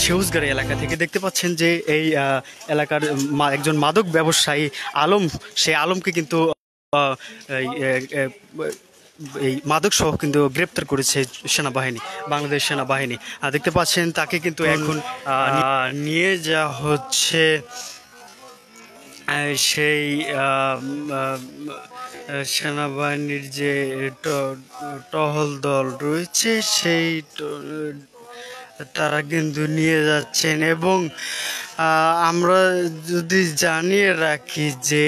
সেউজগাড়ি এলাকা থেকে। দেখতে পাচ্ছেন যে এই এলাকার একজন মাদক ব্যবসায়ী আলম, সেই আলমকে কিন্তু এই মাদক সহ কিন্তু গ্রেপ্তার করেছে সেনাবাহিনী, বাংলাদেশ সেনাবাহিনী। দেখতে পাচ্ছেন তাকে কিন্তু এখন নিয়ে যাওয়া হচ্ছে সেই সেনাবাহিনীর যে টহল দল রয়েছে সেই তারা কিন্তু নিয়ে যাচ্ছেন। এবং আমরা যদি জানিয়ে রাখি যে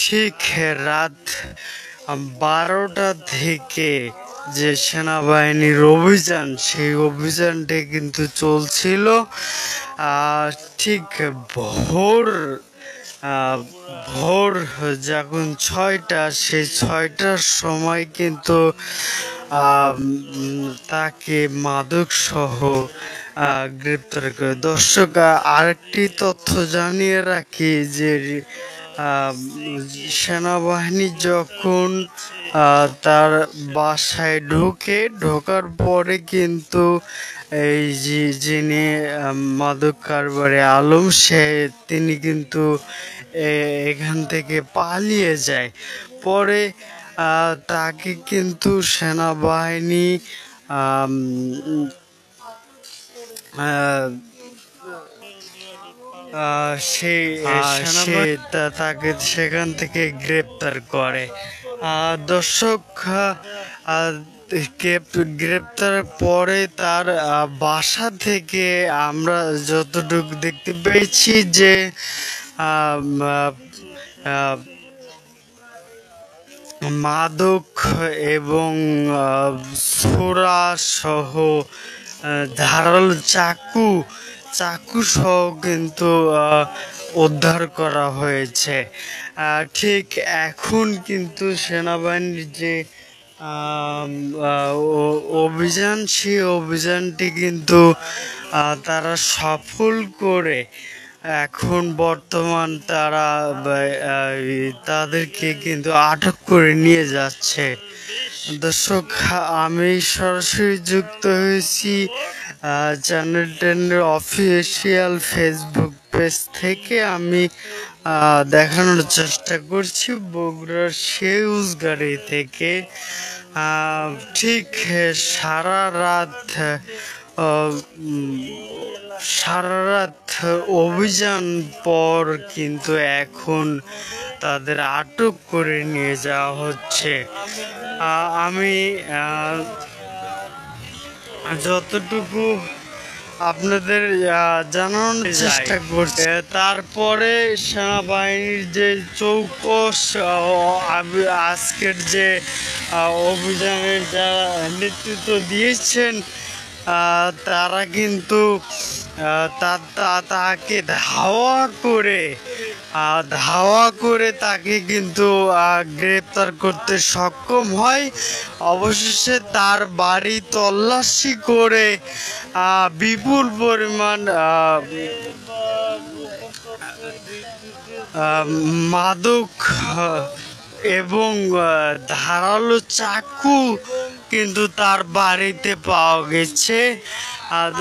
ঠিক রাত 12টা থেকে যে সেনাবাহিনীর অভিযান, সেই অভিযানটা কিন্তু চলছিল ঠিক ভোর যখন 6টা, সেই 6টার সময় কিন্তু তাকে মাদক সহ গ্রেপ্তার করে। দর্শক, আরেকটি তথ্য জানিয়ে রাখি যে সেনাবাহিনী যখন তার বাসায় ঢোকার পরে কিন্তু এই যিনি মাদক কারবারি আলম, তিনি কিন্তু এখান থেকে পালিয়ে যায়। পরে তাকে কিন্তু সেনাবাহিনী তাকে সেখান থেকে গ্রেপ্তার করে। দর্শক, গ্রেপ্তার পরে তার বাসা থেকে আমরা যতটুকু দেখতে পেয়েছি যে মাদক এবং ছোরা সহ ধারালো চাকু সহ কিন্তু উদ্ধার করা হয়েছে। ঠিক এখন কিন্তু সেনাবাহিনীর যে অভিযান, সেই অভিযানটি কিন্তু তারা সফল করে এখন বর্তমান তাদেরকে কিন্তু আটক করে নিয়ে যাচ্ছে। দর্শক, আমি সরাসরি যুক্ত হয়েছি চ্যানেল 10-এর অফিসিয়াল ফেসবুক পেজ থেকে। আমি দেখানোর চেষ্টা করছি বগুড়ার সেউজগাড়ি থেকে। ঠিক সারা রাত অভিযান পর কিন্তু এখন তাদের আটক করে নিয়ে যাওয়া হচ্ছে। আমি যতটুকু আপনাদের জানানোর চেষ্টা করছি, তারপরে সেনাবাহিনীর যে চৌকস আজকের যে অভিযানের যারা নেতৃত্ব দিয়েছেন, তারা কিন্তু তাকে ধাওয়া করে তাকে কিন্তু গ্রেপ্তার করতে সক্ষম হয়। অবশেষে তার বাড়ি তল্লাশি করে বিপুল পরিমাণ মাদক এবং ধারালো চাকু কিন্তু তার বাড়িতে পাওয়া গেছে।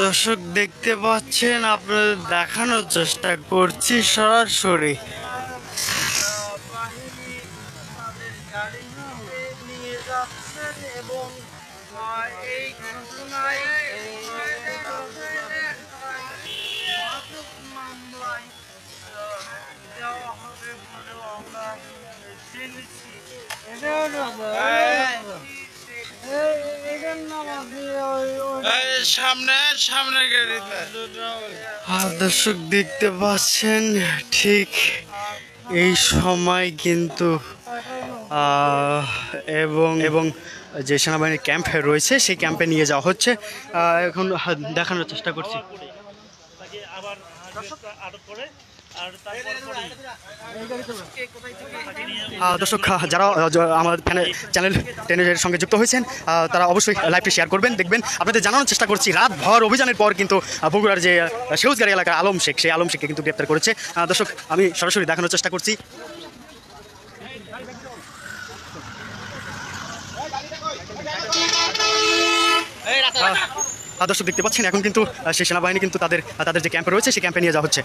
দর্শক, দেখতে পাচ্ছেন, আপনাদের দেখানোর চেষ্টা করছি সরাসরি। দর্শক, দেখতে পাচ্ছেন ঠিক এই সময় কিন্তু এবং যে সেনাবাহিনীর ক্যাম্প রয়েছে সেই ক্যাম্পে নিয়ে যাওয়া হচ্ছে। এখন দেখানোর চেষ্টা করছি। দর্শক, যারা আমার চ্যানেল 10-এর সঙ্গে যুক্ত হয়েছেন তারা অবশ্যই লাইভটি শেয়ার করবেন, দেখবেন। আপনাদের জানানোর চেষ্টা করছি, রাত ভর অভিযানের পর কিন্তু বগুড়ার যে সেউজগাড়ি এলাকার আলম শেখ, সেই আলম শেখকে কিন্তু গ্রেপ্তার করেছে। দর্শক, আমি সরাসরি দেখানোর চেষ্টা করছি। দর্শক দেখতে পাচ্ছেন এখন কিন্তু সেই সেনাবাহিনী কিন্তু তাদের তাদের যে ক্যাম্পে রয়েছে সেই ক্যাম্পে নিয়ে যাওয়া হচ্ছে।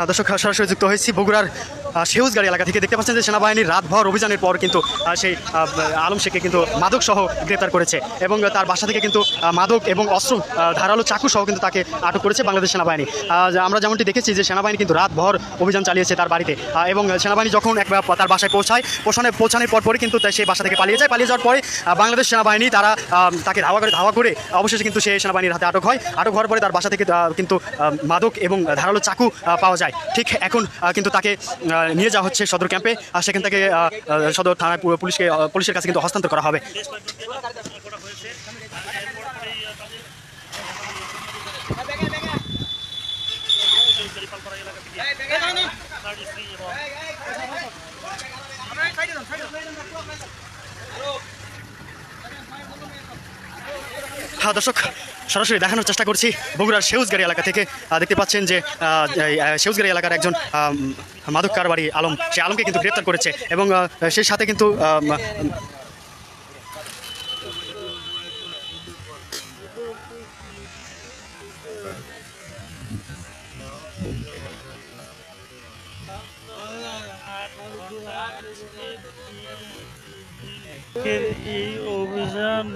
দর্শক সরাসরি যুক্ত হয়েছি বগুড়ার সেউজগাড়ি এলাকা থেকে। দেখতে পাচ্ছেন যে সেনাবাহিনীর রাতভর অভিযানের পর কিন্তু সেই আলম শেখকে কিন্তু মাদক সহ গ্রেপ্তার করেছে এবং তার বাসা থেকে কিন্তু মাদক এবং অস্ত্র ধারালো চাকু সহ কিন্তু তাকে আটক করেছে বাংলাদেশ সেনাবাহিনী। আমরা যেমনটি দেখেছি যে সেনাবাহিনী কিন্তু রাতভর অভিযান চালিয়েছে তার বাড়িতে এবং সেনাবাহিনী যখন একবার তার বাসায় পৌঁছানোর পরপরই কিন্তু সেই বাসা থেকে পালিয়ে যাওয়ার পরে বাংলাদেশ সেনাবাহিনী তারা তাকে ধাওয়া করে অবশেষে কিন্তু সেই সেনাবাহিনীর হাতে আটক হয়। আটক হওয়ার পরে তার বাসা থেকে কিন্তু মাদক এবং ধারালো চাকু পাওয়া যায়। ঠিক এখন কিন্তু তাকে নিয়ে যাওয়া হচ্ছে সদর ক্যাম্পে, আর সেখান থেকে সদর থানায় পুলিশের কাছে কিন্তু হস্তান্তর করা হবে। দর্শক সরাসরি দেখানোর চেষ্টা করছি বগুড়ার সেউজগাড়ি এলাকা থেকে। দেখতে পাচ্ছেন যে সেউজগাড়ি এলাকার একজন মাদক কারবারি আলম, সে আলমকে কিন্তু গ্রেপ্তার করেছে এবং সেই সাথে কিন্তু এই অভিযান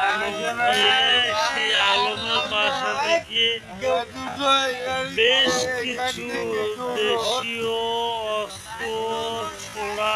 মাদকের সেই আলমের বাসা থেকে বেশ কিছু দেশীয় অস্ত্র ছোড়া